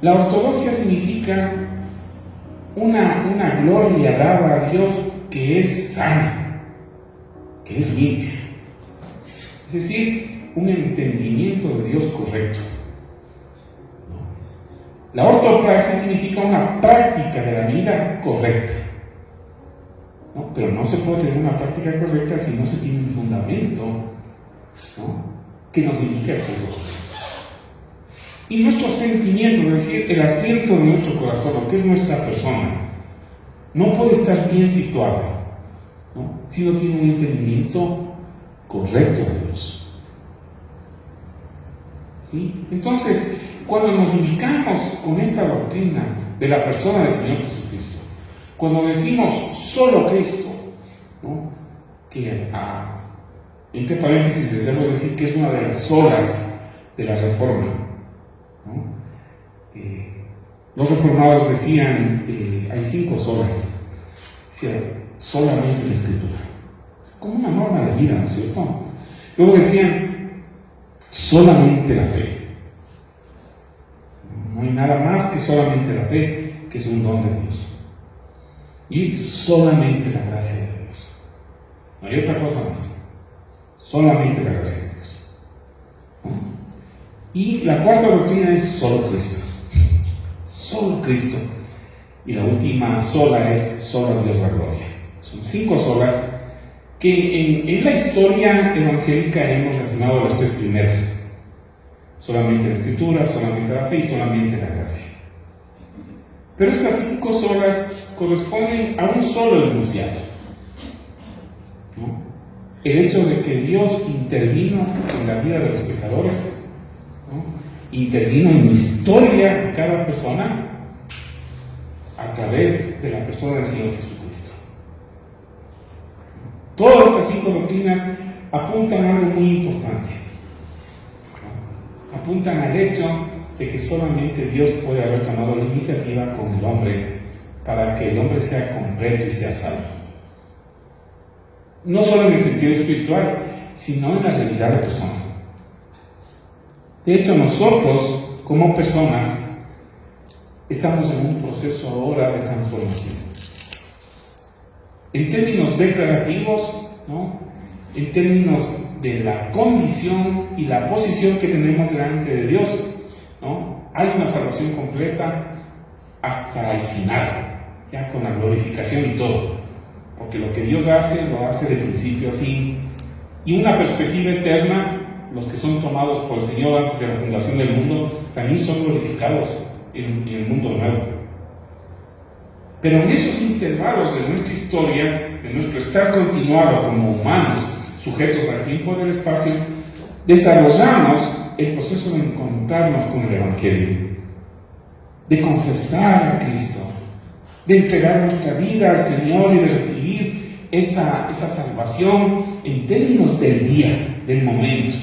La ortodoxia significa una gloria dada a Dios que es sana, que es limpia. Es decir, un entendimiento de Dios correcto. La ortopraxis significa una práctica de la vida correcta. ¿No? Pero no se puede tener una práctica correcta si no se tiene un fundamento, ¿no?, que nos indique que es lo correcto. Y nuestros sentimientos, es decir, el asiento de nuestro corazón, lo que es nuestra persona, no puede estar bien situado, ¿no?, si no tiene un entendimiento correcto de Dios. ¿Sí? Entonces, cuando nos ubicamos con esta doctrina de la persona del Señor Jesucristo, cuando decimos solo Cristo, ¿no?, que entre paréntesis les debo decir que es una de las solas de la Reforma, ¿no? Los reformados decían hay 5 solas, decían solamente la Escritura, como una norma de vida, ¿no es cierto? Luego decían solamente la fe. No hay nada más que solamente la fe, que es un don de Dios. Y solamente la gracia de Dios. No hay otra cosa más. Solamente la gracia de Dios. ¿No? Y la cuarta doctrina es solo Cristo. Solo Cristo. Y la última sola es solo a Dios la gloria. Son 5 solas que en la historia evangélica hemos relacionado las 3 primeras. Solamente la Escritura, solamente la fe y solamente la gracia. Pero estas 5 solas corresponden a un solo enunciado, ¿no? El hecho de que Dios intervino en la vida de los pecadores, ¿no?, intervino en la historia de cada persona a través de la persona del Señor Jesucristo. Todas estas 5 doctrinas apuntan a algo muy importante. Apuntan al hecho de que solamente Dios puede haber tomado la iniciativa con el hombre para que el hombre sea completo y sea salvo. No solo en el sentido espiritual, sino en la realidad de persona. De hecho, nosotros, como personas, estamos en un proceso ahora de transformación. En términos declarativos, ¿no?, en términos de la condición y la posición que tenemos delante de Dios, ¿no?, hay una salvación completa hasta el final, ya con la glorificación y todo, porque lo que Dios hace, lo hace de principio a fin, y una perspectiva eterna. Los que son tomados por el Señor antes de la fundación del mundo también son glorificados en el mundo nuevo. Pero en esos intervalos de nuestra historia, de nuestro estar continuado como humanos, sujetos al tiempo y al espacio, desarrollamos el proceso de encontrarnos con el Evangelio, de confesar a Cristo, de entregar nuestra vida al Señor y de recibir esa salvación en términos del día, del momento.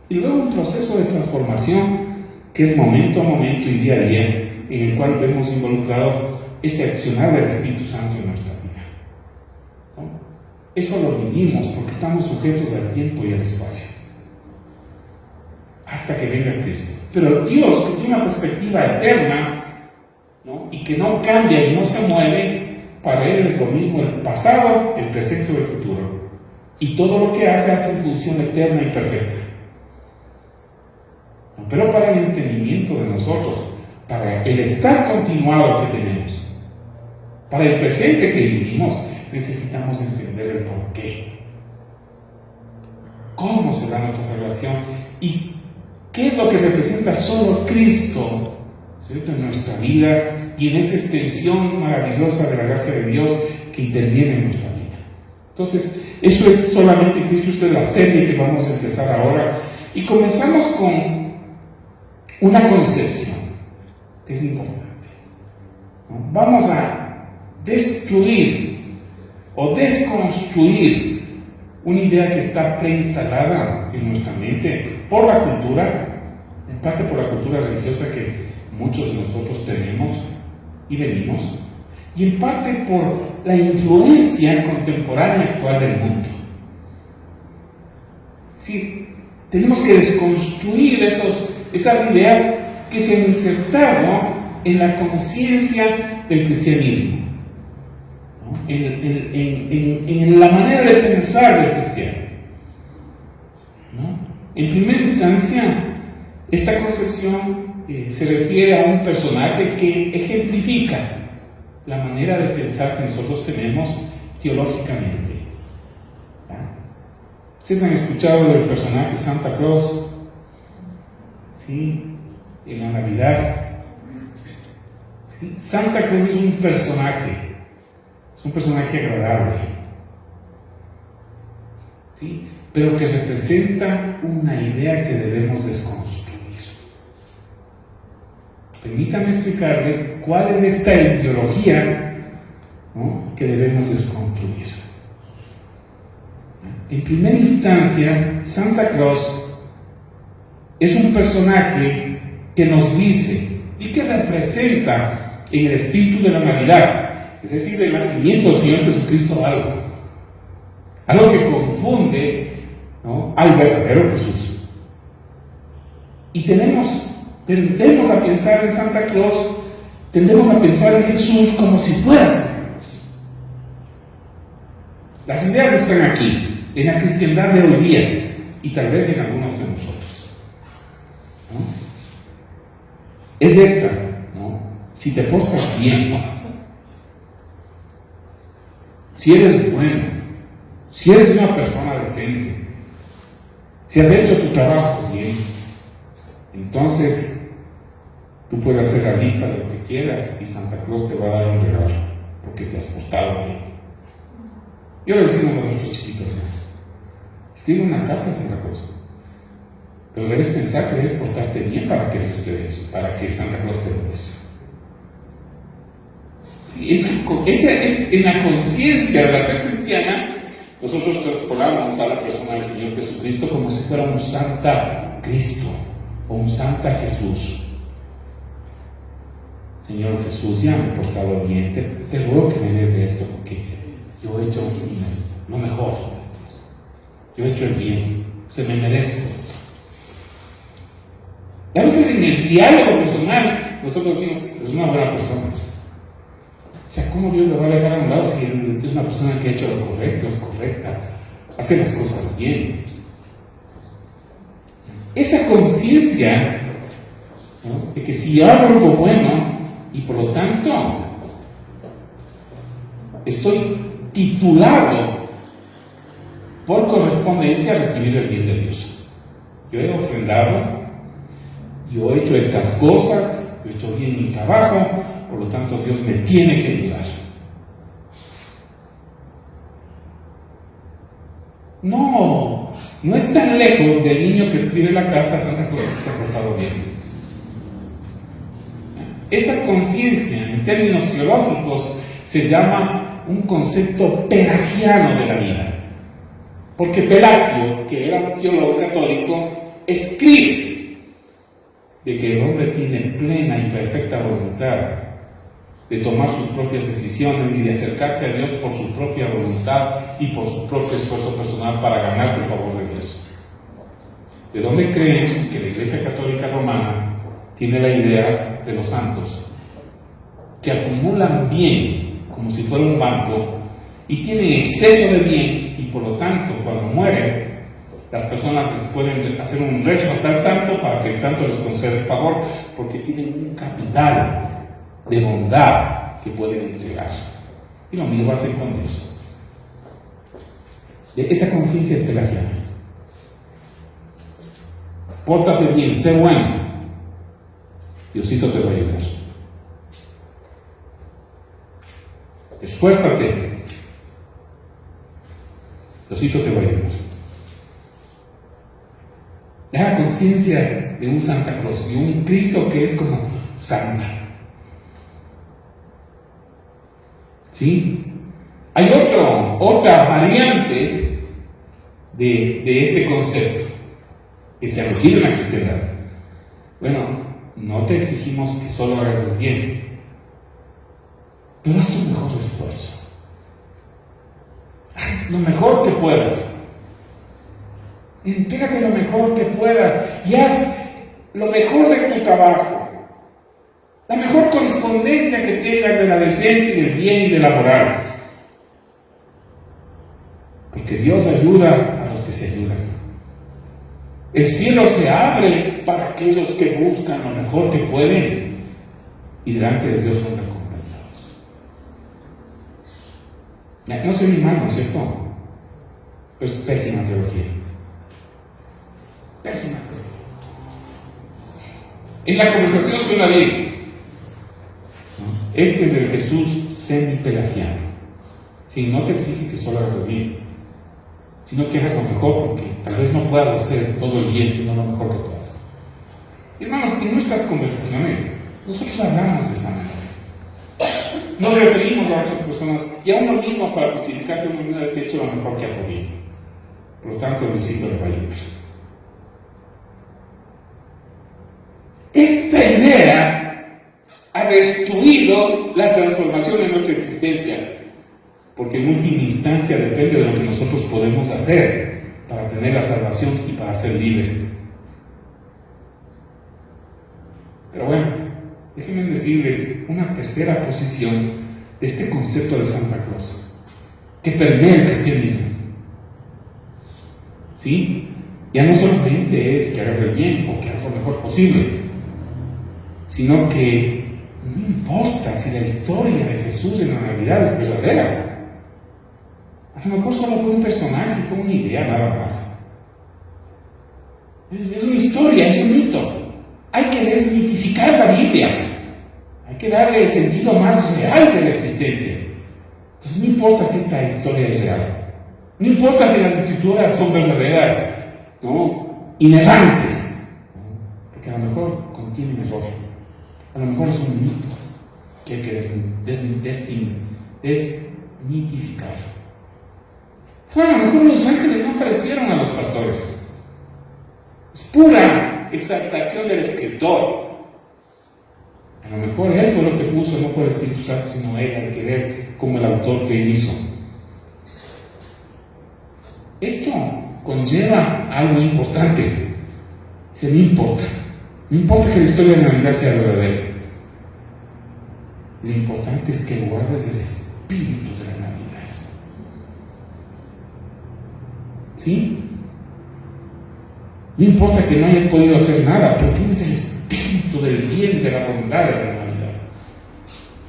Y luego un proceso de transformación que es momento a momento y día a día, en el cual vemos involucrado ese accionar del Espíritu Santo en nuestra vida, ¿no? Eso lo vivimos porque estamos sujetos al tiempo y al espacio, hasta que venga Cristo. Pero Dios, que tiene una perspectiva eterna, ¿no?, y que no cambia y no se mueve, para Él es lo mismo el pasado, el presente o el futuro. Y todo lo que hace en función eterna y perfecta. Pero para el entendimiento de nosotros, para el estar continuado que tenemos, para el presente que vivimos, necesitamos entender el porqué. ¿Cómo se da nuestra salvación? ¿Y qué es lo que representa solo Cristo, ¿cierto?, en nuestra vida y en esa extensión maravillosa de la gracia de Dios que interviene en nuestra vida? Entonces, eso es solamente Cristo. Esta es la serie que vamos a empezar ahora. Y comenzamos con una concepción que es importante, ¿no? Vamos a destruir o desconstruir una idea que está preinstalada en nuestra mente por la cultura, en parte por la cultura religiosa que muchos de nosotros tenemos y venimos, y en parte por la influencia contemporánea actual del mundo. Sí, tenemos que desconstruir esas ideas que se han insertado en la conciencia del cristianismo, ¿no? En la manera de pensar del cristiano, ¿no? En primera instancia, esta concepción se refiere a un personaje que ejemplifica la manera de pensar que nosotros tenemos teológicamente. ¿Ustedes han escuchado del personaje Santa Claus? ¿Sí? En la Navidad. ¿Sí? Santa Claus es un personaje agradable, ¿sí? Pero que representa una idea que debemos desconstruir. Permítame explicarle cuál es esta ideología, ¿no?, que debemos desconstruir. En primera instancia, Santa Claus es un personaje que nos dice y que representa en el espíritu de la Navidad, es decir, del nacimiento del Señor Jesucristo, algo que confunde, ¿no?, al verdadero Jesús. Y tendemos a pensar en Santa Claus, tendemos a pensar en Jesús como si fuera Santa Claus. Las ideas están aquí, en la cristiandad de hoy día, y tal vez en algunos de nosotros, ¿no? Es esta, ¿no? Si te portas bien, si eres bueno, si eres una persona decente, si has hecho tu trabajo bien, entonces tú puedes hacer la lista de lo que quieras y Santa Claus te va a dar un regalo porque te has portado bien. Yo le decimos a nuestros chiquitos, ¿no?, escribe una carta a Santa Claus, pero debes pensar que debes portarte bien para que Santa Claus te dé eso. Sí, en la conciencia de la fe cristiana, nosotros transformamos a la persona del Señor Jesucristo como si fuera un Santa Cristo o un Santa Jesús. Señor Jesús, ya me he portado bien, te ruego que me des de esto porque yo he hecho lo mejor, yo he hecho el bien, se me merezco esto. Y a veces en el diálogo personal nosotros decimos, es una buena persona. O sea, ¿cómo Dios le va a dejar a un lado si es una persona que ha hecho lo correcto, es correcta, hace las cosas bien? Esa conciencia, ¿no?, de que si yo hago algo bueno y por lo tanto estoy titulado por correspondencia a recibir el bien de Dios. Yo he ofrendado, yo he hecho estas cosas, yo he hecho bien mi trabajo, por lo tanto Dios me tiene que ayudar. No es tan lejos del niño que escribe la carta a Santa Claus que se ha portado bien. Esa conciencia, en términos teológicos, se llama un concepto pelagiano de la vida. Porque Pelagio, que era un teólogo católico, escribe de que el hombre tiene plena y perfecta voluntad de tomar sus propias decisiones y de acercarse a Dios por su propia voluntad y por su propio esfuerzo personal para ganarse el favor de Dios. ¿De dónde creen que la Iglesia Católica Romana tiene la idea de los santos? Que acumulan bien como si fuera un banco y tienen exceso de bien y por lo tanto cuando mueren las personas les pueden hacer un rezo a tal santo para que el santo les conceda el favor porque tienen un capital de bondad que pueden entregar. Y lo mismo hacen con Dios. Esa conciencia es pelagiana. Pórtate bien, sé bueno. Diosito te va a ayudar. Esfuérzate. Diosito te va a ayudar. La conciencia de un Santa Claus, de un Cristo que es como santa. ¿Sí? Hay otra variante de este concepto que se refiere a la cristiandad. Bueno, no te exigimos que solo hagas el bien, pero haz tu mejor esfuerzo. Haz lo mejor que puedas. Entrégate lo mejor que puedas y haz lo mejor de tu trabajo, la mejor correspondencia que tengas de la decencia y del bien y de la moral. Porque Dios ayuda a los que se ayudan. El cielo se abre para aquellos que buscan lo mejor que pueden y delante de Dios son recompensados. No soy mi mano, ¿cierto? Pero es pésima teología. Pésima teología. En la conversación suena bien. Este es el Jesús semi-pelagiano. Si no te exige que solo hagas el bien, sino que hagas lo mejor, porque tal vez no puedas hacer todo el bien, sino lo mejor que puedas. Hermanos, en nuestras conversaciones, nosotros hablamos de esa manera. Nos referimos a otras personas y a uno mismo para justificarse una manera de que ha hecho lo mejor que ha podido. Por lo tanto, Diosito le va a ayudar. Esta idea ha destruido la transformación en nuestra existencia, porque en última instancia depende de lo que nosotros podemos hacer para tener la salvación y para ser libres. Pero bueno, déjenme decirles una tercera posición de este concepto de Santa Claus, que permea el cristianismo. ¿Sí? Ya no solamente es que hagas el bien o que hagas lo mejor posible, sino que no importa si la historia de Jesús en la Navidad es verdadera. A lo mejor solo fue un personaje, fue una idea nada más. Es una historia, es un mito. Hay que desmitificar la Biblia. Hay que darle el sentido más real de la existencia. Entonces no importa si esta historia es real. No importa si las escrituras son verdaderas, ¿no? Inerrantes. Porque a lo mejor contienen error. A lo mejor es un mito que hay que desmitificar. A lo mejor los ángeles no parecieron a los pastores. Es pura exaltación del escritor. A lo mejor él fue lo que puso, no fue el Espíritu Santo, sino él. Hay que ver cómo el autor que hizo. Esto conlleva algo importante. No importa. No importa que la historia de Navidad sea verdadera. Lo importante es que guardes el espíritu de la Navidad. ¿Sí? No importa que no hayas podido hacer nada, pero tienes el espíritu del bien, de la bondad de la Navidad.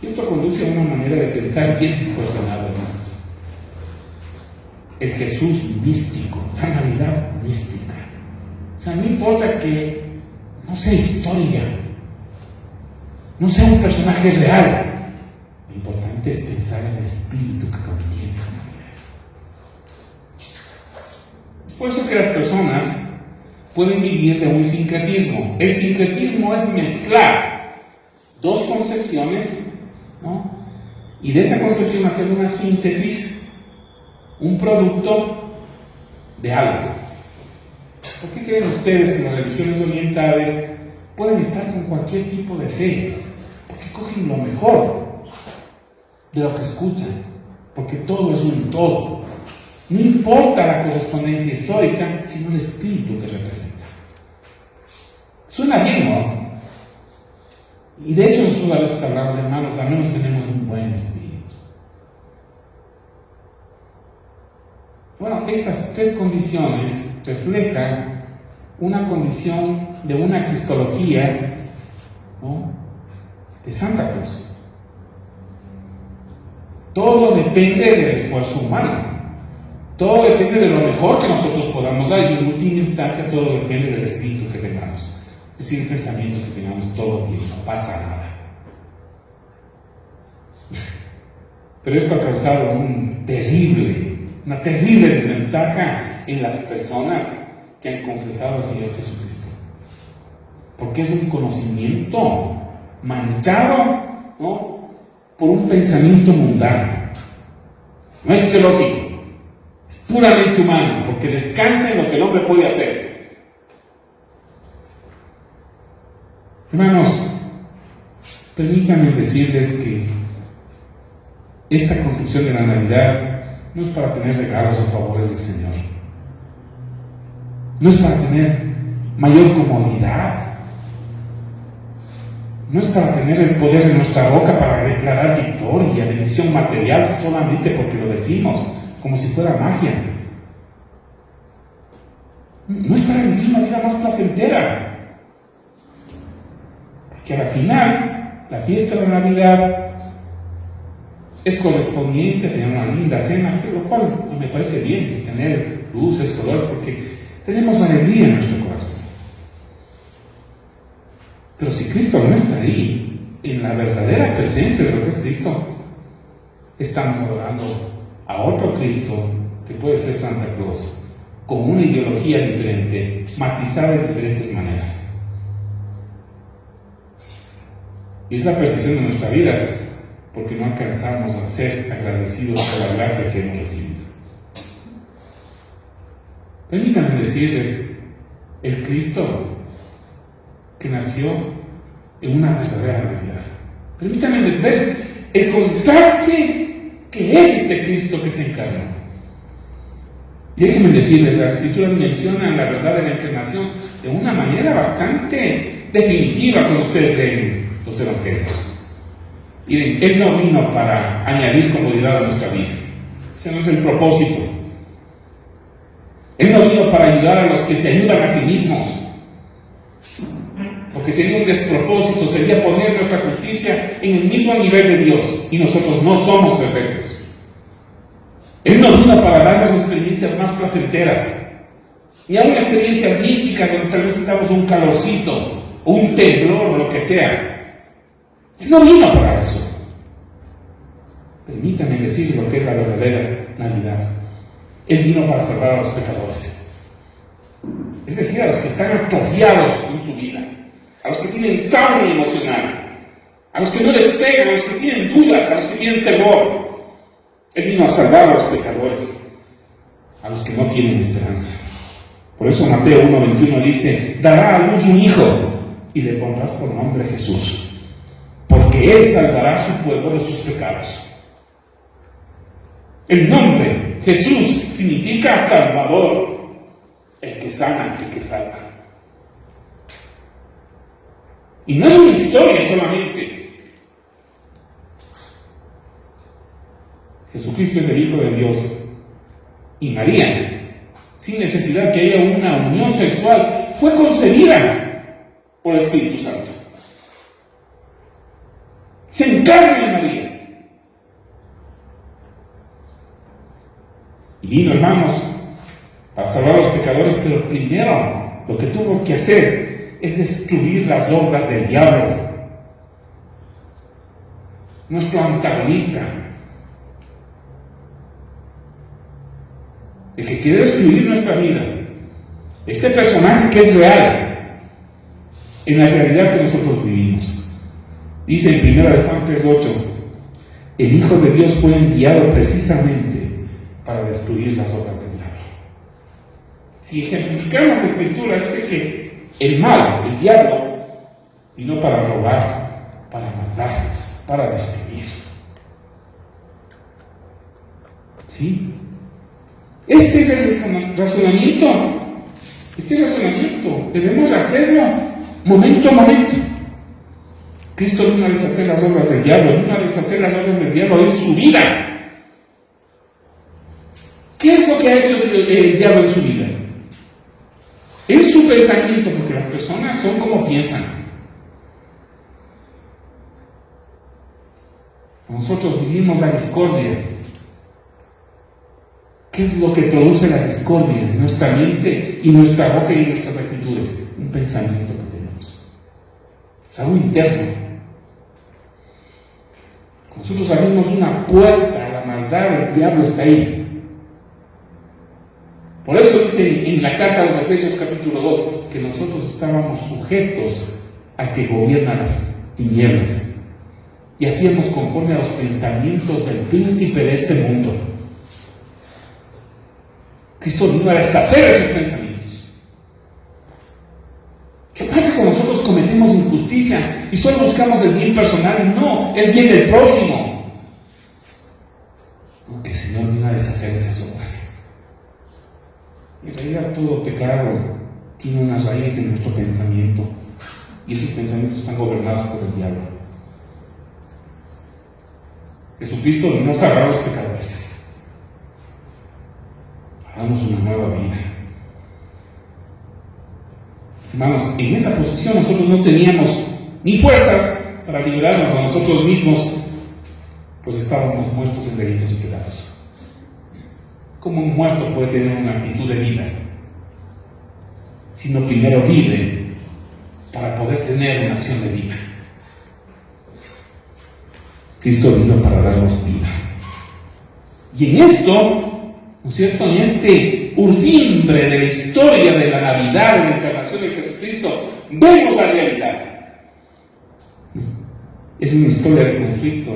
Esto conduce a una manera de pensar bien distorsionada, hermanos. El Jesús místico, la Navidad mística. O sea, no importa que no sea historia, no sea un personaje real. Lo importante es pensar en el espíritu que contiene la Navidad. Es por eso que las personas pueden vivir de un sincretismo. El sincretismo es mezclar dos concepciones, ¿no? Y de esa concepción hacer una síntesis, un producto de algo. ¿Por qué creen ustedes que las religiones orientales pueden estar con cualquier tipo de fe? Porque cogen lo mejor de lo que escuchan, porque todo es un todo. No importa la correspondencia histórica, sino el espíritu que representa. Suena bien, ¿no? Y de hecho nosotros a veces hablamos, hermanos, al menos tenemos un buen espíritu. Bueno, estas tres condiciones reflejan una condición de una cristología, ¿no?, de Santa Cruz. Todo depende del esfuerzo humano. Todo depende de lo mejor que nosotros podamos dar y en última instancia todo depende del espíritu que tengamos. Es decir, pensamientos que tengamos todo bien, no pasa nada. Pero esto ha causado una terrible desventaja en las personas que han confesado al Señor Jesucristo. Porque es un conocimiento manchado, ¿no?, por un pensamiento mundano. No es teológico. Es puramente humano, porque descansa en lo que el hombre puede hacer. Hermanos, permítanme decirles que esta concepción de la Navidad no es para tener regalos o favores del Señor. No es para tener mayor comodidad No es para tener el poder en nuestra boca para declarar victoria, bendición material solamente porque lo decimos, como si fuera magia. No es para vivir una vida más placentera. Porque al final, la fiesta de Navidad es correspondiente a tener una linda cena, lo cual me parece bien, tener luces, colores, porque tenemos alegría en nuestro corazón. Pero si Cristo no está ahí, en la verdadera presencia de lo que es Cristo, estamos adorando a otro Cristo que puede ser Santa Claus, con una ideología diferente, matizada de diferentes maneras. Y es la percepción de nuestra vida, porque no alcanzamos a ser agradecidos por la gracia que hemos recibido. Permítanme decirles, el Cristo que nació en una verdadera Navidad. Permítanme ver el contraste que es este Cristo que se encarnó. Déjenme decirles, las Escrituras mencionan la verdad de la encarnación de una manera bastante definitiva cuando ustedes leen los Evangelios. Miren, Él no vino para añadir comodidad a nuestra vida. Ese no es el propósito. Él no vino para ayudar a los que se ayudan a sí mismos. Lo que sería un despropósito sería poner nuestra justicia en el mismo nivel de Dios, y nosotros no somos perfectos. Él no vino para darnos experiencias más placenteras, ni aún experiencias místicas donde tal vez sintamos un calorcito, o un temblor, o lo que sea. Él no vino para eso. Permítanme decir lo que es la verdadera Navidad. Él vino para salvar a los pecadores. Es decir, a los que están atrofiados en su vida, a los que tienen trauma emocional, a los que no les pegan, a los que tienen dudas, a los que tienen temor. Él vino a salvar a los pecadores, a los que no tienen esperanza. Por eso Mateo 1:21 dice: dará a luz un hijo y le pondrás por nombre Jesús, porque él salvará a su pueblo de sus pecados. El nombre Jesús significa Salvador, el que sana, el que salva. Y no es una historia solamente. Jesucristo es el Hijo de Dios. Y María, sin necesidad que haya una unión sexual, fue concebida por el Espíritu Santo. Se encarna en María. Y vino, hermanos, para salvar a los pecadores, pero primero lo que tuvo que hacer es destruir las obras del diablo, nuestro antagonista, el que quiere destruir nuestra vida. Este personaje que es real en la realidad que nosotros vivimos. Dice en 1 Juan 3:8: el Hijo de Dios fue enviado precisamente para destruir las obras del diablo. Si ejemplificamos la Escritura, dice que el mal, el diablo, vino para robar, para matar, para destruir. ¿Sí? Este es el razonamiento. Este razonamiento debemos hacerlo momento a momento. Cristo vino a deshacer las obras del diablo, vino a deshacer las obras del diablo en su vida. ¿Qué es lo que ha hecho el diablo en su vida? En su pensamiento, porque las personas son como piensan. Nosotros vivimos la discordia. ¿Qué es lo que produce la discordia en nuestra mente y nuestra boca y en nuestras actitudes? Un pensamiento que tenemos. Es algo interno. Nosotros abrimos una puerta a la maldad, el diablo está ahí. Por eso dice en la carta a los Efesios capítulo 2 que nosotros estábamos sujetos a que gobiernan las tinieblas y hacíamos conforme a los pensamientos del príncipe de este mundo. Cristo vino a deshacer esos pensamientos. ¿Qué pasa cuando nosotros cometemos injusticia y solo buscamos el bien personal y no el bien del prójimo? El Señor vino a deshacer esas obras. En realidad todo pecado tiene una raíz en nuestro pensamiento. y esos pensamientos están gobernados por el diablo. Jesucristo vino a salvar a los pecadores, a darnos una nueva vida. Hermanos, en esa posición nosotros no teníamos ni fuerzas para liberarnos a nosotros mismos, pues estábamos muertos en delitos y pecados. ¿Cómo un muerto puede tener una actitud de vida? Sino primero vive para poder tener una acción de vida. Cristo vino para darnos vida. Y en esto, ¿no es cierto?, en este urdimbre de la historia de la Navidad, de la encarnación de Jesucristo, vemos la realidad. Es una historia de conflicto,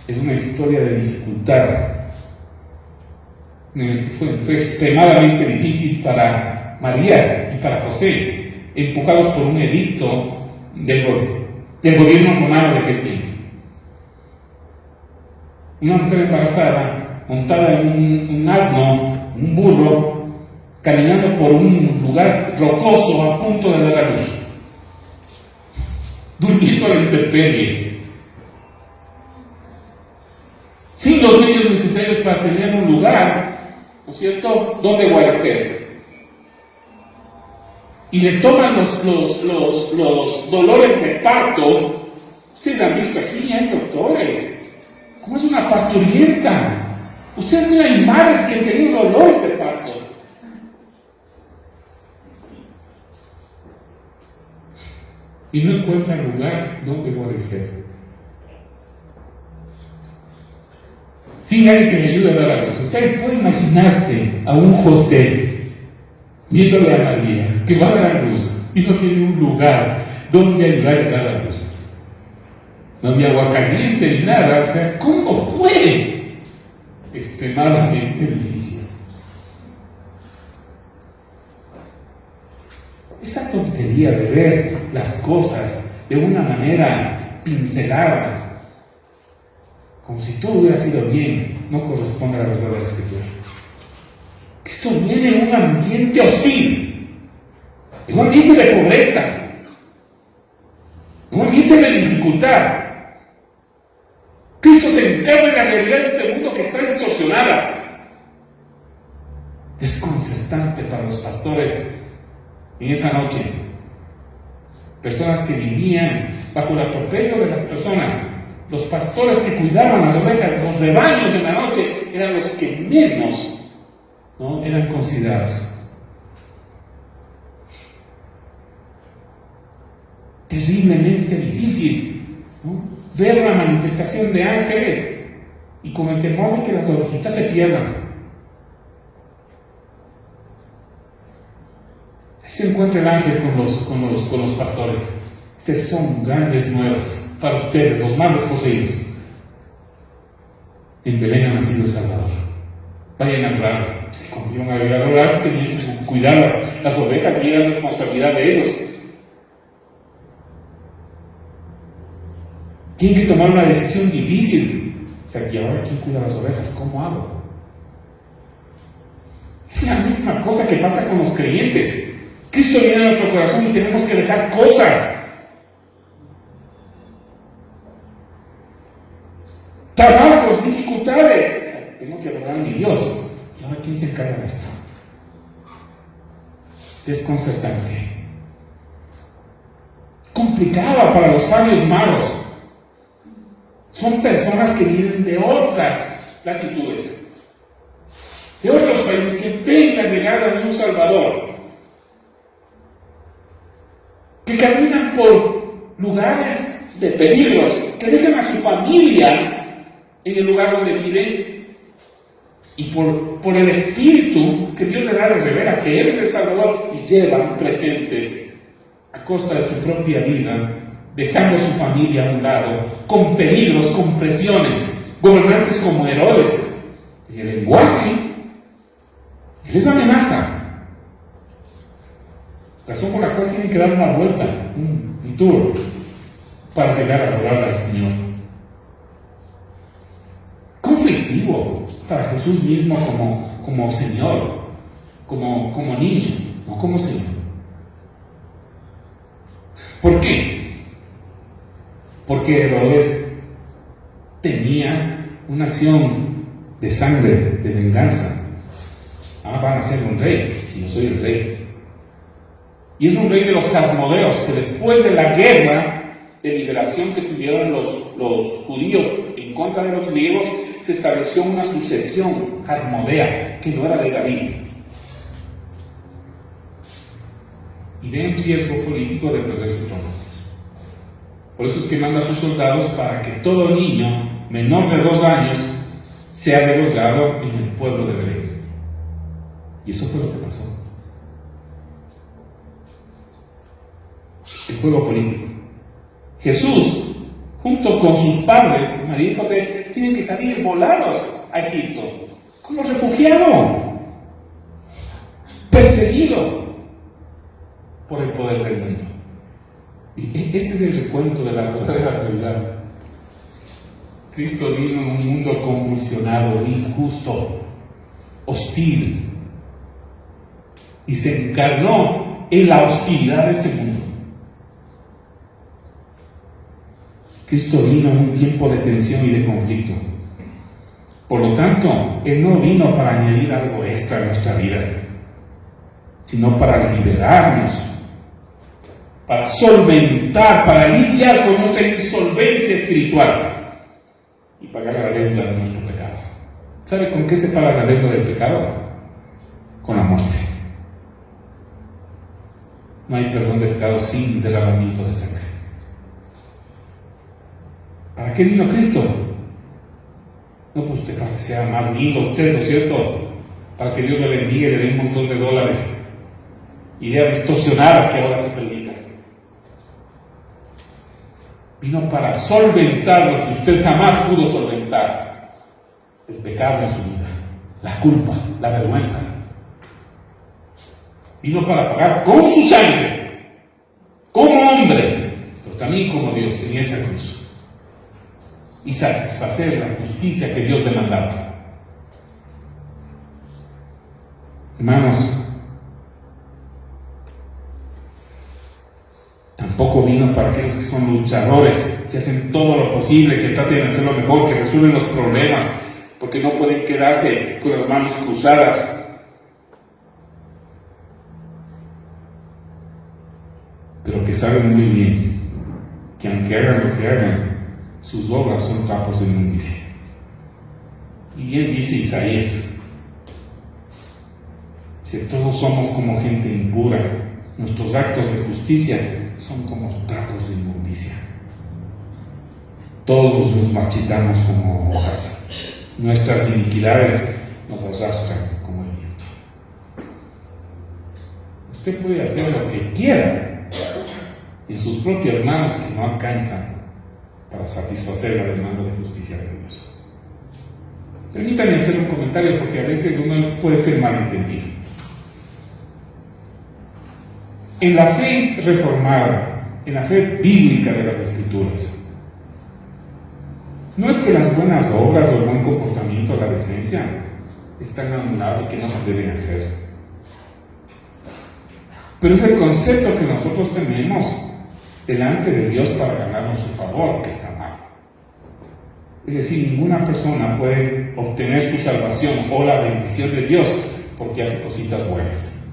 es una historia de dificultad. Fue extremadamente difícil para María y para José, empujados por un edicto del gobierno romano de aquel tiempo. Una mujer embarazada, montada en un asno, un burro, caminando por un lugar rocoso a punto de dar a luz, durmiendo a la intemperie, sin los medios necesarios para tener un lugar, ¿no es cierto?, donde guarecer. Y le toman los dolores de parto. Ustedes han visto aquí, hay doctores. ¿Cómo es una parturienta? Ustedes ven, hay madres que han tenido dolores de parto. Y no encuentran lugar donde guarecer. Sin alguien que le ayude a dar a luz. O sea, puede imaginarse a un José viéndole a María que va a dar a luz y no tiene un lugar donde ayudarle a dar a luz. No había agua caliente ni nada. O sea, ¿cómo fue? Extremadamente difícil. Esa tontería de ver las cosas de una manera pincelada, como si todo hubiera sido bien, no corresponde a la verdad de la Escritura. Esto viene en un ambiente hostil, en un ambiente de pobreza, en un ambiente de dificultad. Cristo se encarna en la realidad de este mundo que está distorsionada. Desconcertante para los pastores en esa noche. Personas que vivían bajo la torpeza de las personas. Los pastores que cuidaban las ovejas, los rebaños en la noche, eran los que menos, ¿no?, eran considerados. Terriblemente difícil, ¿no?, ver la manifestación de ángeles y con el temor de que las ovejitas se pierdan. Ahí se encuentra el ángel con los pastores. Estas son grandes nuevas para ustedes, los más desposeídos. En Belén ha nacido el Salvador. Vayan a adorar. Como iban a adorar, tenían que cuidar las ovejas y era responsabilidad de ellos. Tienen que tomar una decisión difícil. O sea, ¿y ahora quién cuida las ovejas? ¿Cómo hago? Es la misma cosa que pasa con los creyentes. Cristo viene a nuestro corazón y tenemos que dejar cosas. Trabajos, dificultades. O sea, tengo que adorar a mi Dios. ¿Y ahora quién se encarga de esto? Desconcertante. Complicada para los sabios malos. Son personas que vienen de otras latitudes, de otros países, que ven la llegada de un Salvador, que caminan por lugares de peligros, que dejan a su familia en el lugar donde viven, y por el Espíritu que Dios le da, les revela que Él es el Salvador, y llevan presentes a costa de su propia vida, dejando a su familia a un lado, con peligros, con presiones, gobernantes como Herodes. Y el lenguaje, Él es amenaza. Razón por la cual tienen que dar una vuelta, un tour, para llegar a adorar al Señor. Conflictivo para Jesús mismo como Señor, como niño, no como Señor. ¿Por qué? Porque Herodes tenía una acción de sangre, de venganza. Van a ser un rey, si yo soy el rey. Y es un rey de los Asmodeos, que después de la guerra de liberación que tuvieron los judíos en contra de los griegos, se estableció una sucesión Asmodea, que no era de David. Y ve un riesgo político de perder su trono. Por eso es que manda a sus soldados para que todo niño menor de 2 años sea degollado en el pueblo de Belén. Y eso fue lo que pasó. El juego político. Jesús, junto con sus padres, María y José, tienen que salir volados a Egipto, como refugiado, perseguido por el poder del mundo. Y este es el recuento de la verdadera realidad. Cristo vino en un mundo convulsionado, injusto, hostil, y se encarnó en la hostilidad de este mundo. Cristo vino en un tiempo de tensión y de conflicto. Por lo tanto, Él no vino para añadir algo extra a nuestra vida, sino para liberarnos, para solventar, para lidiar con nuestra insolvencia espiritual y pagar la deuda de nuestro pecado. ¿Sabe con qué se paga la deuda del pecado? Con la muerte. No hay perdón de pecado sin derramamiento de sangre. ¿Para qué vino Cristo? No, pues usted para que sea más lindo usted, ¿no es cierto? Para que Dios le bendiga y le dé un montón de dólares. Idea distorsionada que ahora se permita. Vino para solventar lo que usted jamás pudo solventar. El pecado en su vida, la culpa, la vergüenza. Vino para pagar con su sangre, como hombre, pero también como Dios en esa cruz. Y satisfacer la justicia que Dios demandaba. Hermanos, tampoco vino para aquellos que son luchadores, que hacen todo lo posible, que traten de hacer lo mejor, que resuelven los problemas, porque no pueden quedarse con las manos cruzadas. Pero que saben muy bien que aunque hagan lo que hagan, sus obras son trapos de inmundicia. Y bien dice Isaías, si todos somos como gente impura, nuestros actos de justicia son como trapos de inmundicia. Todos nos marchitamos como hojas, nuestras iniquidades nos arrastran como el viento. Usted puede hacer lo que quiera en sus propias manos que no alcanzan para satisfacer la demanda de justicia de Dios. Permítanme hacer un comentario porque a veces uno puede ser malentendido. En la fe reformada, en la fe bíblica de las Escrituras, no es que las buenas obras o el buen comportamiento, la decencia, están anulados y que no se deben hacer. Pero es el concepto que nosotros tenemos delante de Dios para ganarnos su favor que está mal. Es decir, ninguna persona puede obtener su salvación o la bendición de Dios porque hace cositas buenas.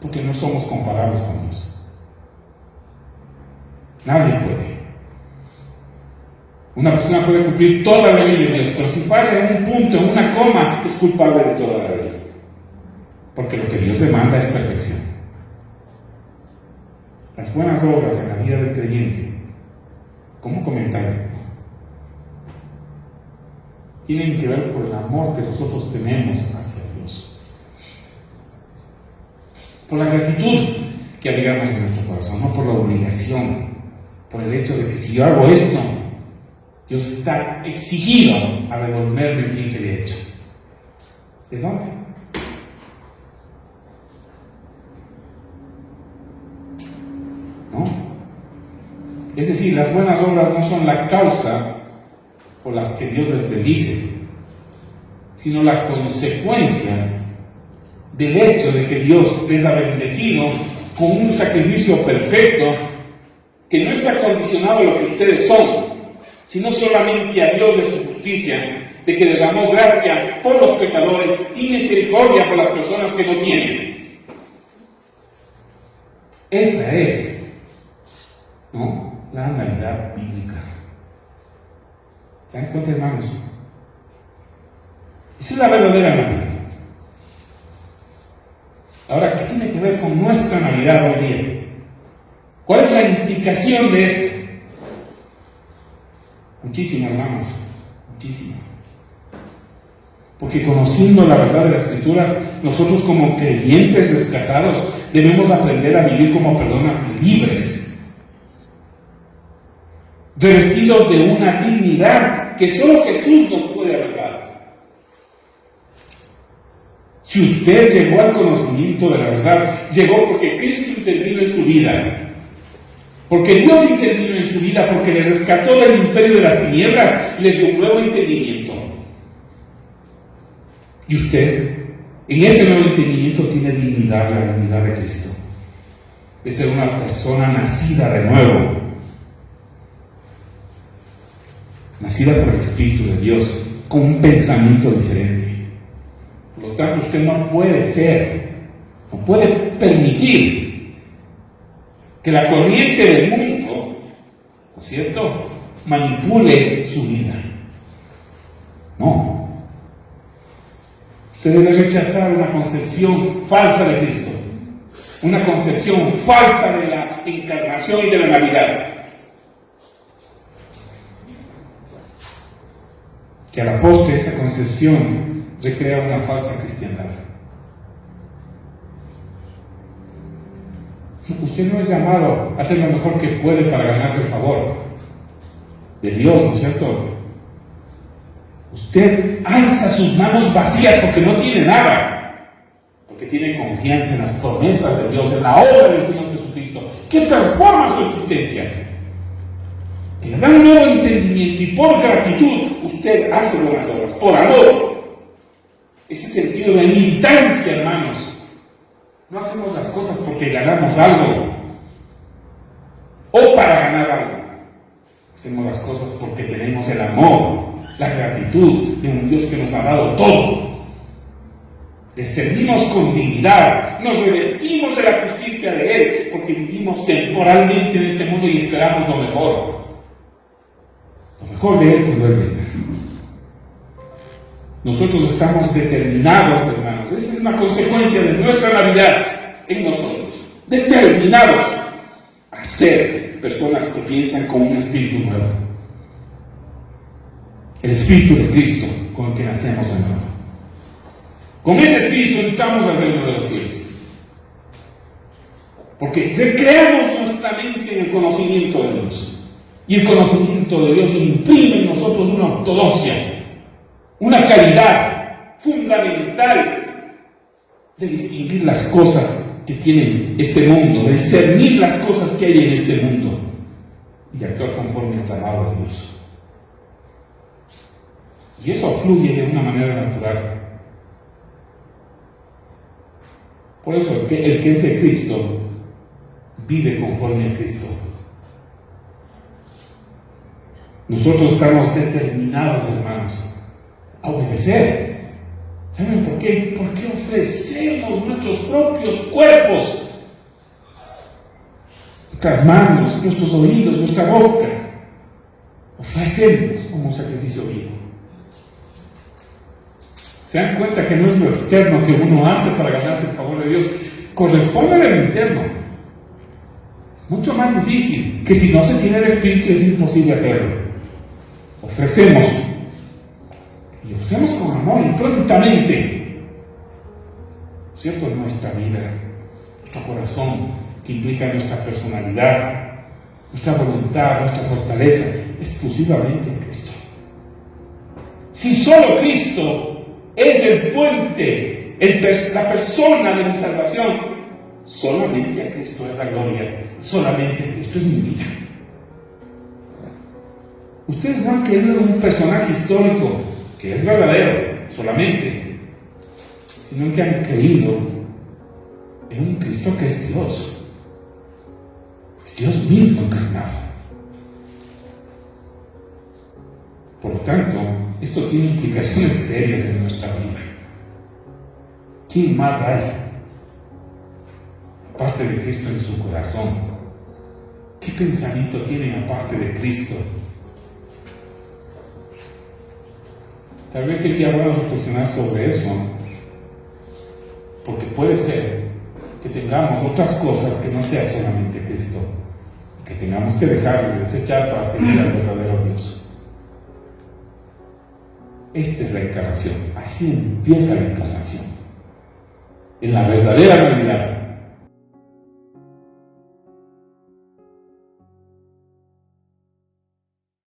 Porque no somos comparables con Dios. Nadie puede. Una persona puede cumplir toda la ley de Dios, pero si falla en un punto, en una coma, es culpable de toda la ley. Porque lo que Dios demanda es perfección. Las buenas obras en la vida del creyente, como comentario, tienen que ver por el amor que nosotros tenemos hacia Dios. Por la gratitud que abrigamos en nuestro corazón, no por la obligación, por el hecho de que si yo hago esto, Dios está exigido a devolverme el bien que le he hecho. ¿De dónde? ¿No? Es decir, las buenas obras no son la causa por las que Dios les bendice, sino la consecuencia del hecho de que Dios les ha bendecido con un sacrificio perfecto que no está condicionado a lo que ustedes son, sino solamente a Dios de su justicia, de que derramó gracia por los pecadores y misericordia por las personas que no tienen. Esa es, ¿no?, la Navidad bíblica. ¿Se dan cuenta, hermanos? Esa es la verdadera Navidad. Ahora, ¿qué tiene que ver con nuestra Navidad hoy día? ¿Cuál es la implicación de esto? Muchísimo, hermanos, muchísimo. Porque conociendo la verdad de las Escrituras, nosotros como creyentes rescatados debemos aprender a vivir como personas libres, revestidos de una dignidad que solo Jesús nos puede arreglar. Si usted llegó al conocimiento de la verdad, llegó porque Cristo intervino en su vida, porque Dios intervino en su vida, porque le rescató del imperio de las tinieblas y le dio un nuevo entendimiento. Y usted, en ese nuevo entendimiento, tiene dignidad, la dignidad de Cristo, de ser una persona nacida de nuevo, nacida por el Espíritu de Dios, con un pensamiento diferente. Por lo tanto, usted no puede permitir que la corriente del mundo, ¿no es cierto?, manipule su vida. No. Usted debe rechazar una concepción falsa de Cristo, una concepción falsa de la encarnación y de la Navidad, que a la postre esa concepción recrea una falsa cristiandad. Usted no es llamado a hacer lo mejor que puede para ganarse el favor de Dios, ¿no es cierto? Usted alza sus manos vacías porque no tiene nada, porque tiene confianza en las promesas de Dios, en la obra del Señor Jesucristo, que transforma su existencia, que le da un nuevo entendimiento, y por gratitud usted hace buenas obras, por amor. Ese sentido de militancia, hermanos. No hacemos las cosas porque ganamos algo o para ganar algo. Hacemos las cosas porque tenemos el amor, la gratitud de un Dios que nos ha dado todo. Le servimos con dignidad, nos revestimos de la justicia de Él, porque vivimos temporalmente en este mundo y esperamos lo mejor. Lo mejor de Él cuando Él venga. Nosotros estamos determinados, hermanos. Esa es una consecuencia de nuestra Navidad en nosotros. Determinados a ser personas que piensan con un espíritu nuevo. El Espíritu de Cristo con el que nacemos de nuevo. Con ese espíritu entramos al reino de los cielos. Porque recreamos nuestra mente en el conocimiento de Dios. Y el conocimiento de Dios imprime en nosotros una ortodoxia, una calidad fundamental de distinguir las cosas que tiene este mundo, de discernir las cosas que hay en este mundo y actuar conforme al llamado de Dios. Y eso fluye de una manera natural. Por eso el que es de Cristo vive conforme a Cristo. Nosotros estamos determinados, hermanos, a obedecer. ¿Saben por qué? Porque ofrecemos nuestros propios cuerpos, nuestras manos, nuestros oídos, nuestra boca. Ofrecemos como sacrificio vivo. ¿Se dan cuenta que no es lo externo que uno hace para ganarse el favor de Dios? Corresponde al interno. Es mucho más difícil, que si no se tiene el Espíritu es imposible hacerlo. Ofrecemos. Y ofrecemos con amor y prontamente, ¿cierto? Nuestra vida, nuestro corazón, que implica nuestra personalidad, nuestra voluntad, nuestra fortaleza, exclusivamente en Cristo. Si solo Cristo es el puente, la persona de mi salvación, solamente a Cristo es la gloria, solamente a Cristo es mi vida. Ustedes no han creído en un personaje histórico que es verdadero solamente, sino que han creído en un Cristo que es Dios, Dios mismo encarnado. Por lo tanto, esto tiene implicaciones serias en nuestra vida. ¿Quién más hay aparte de Cristo en su corazón? ¿Qué pensamiento tienen aparte de Cristo? Tal vez sería bueno reflexionar sobre eso, porque puede ser que tengamos otras cosas que no sea solamente Cristo, que tengamos que dejar de desechar para seguir al verdadero Dios. Esta es la encarnación, así empieza la encarnación, en la verdadera realidad.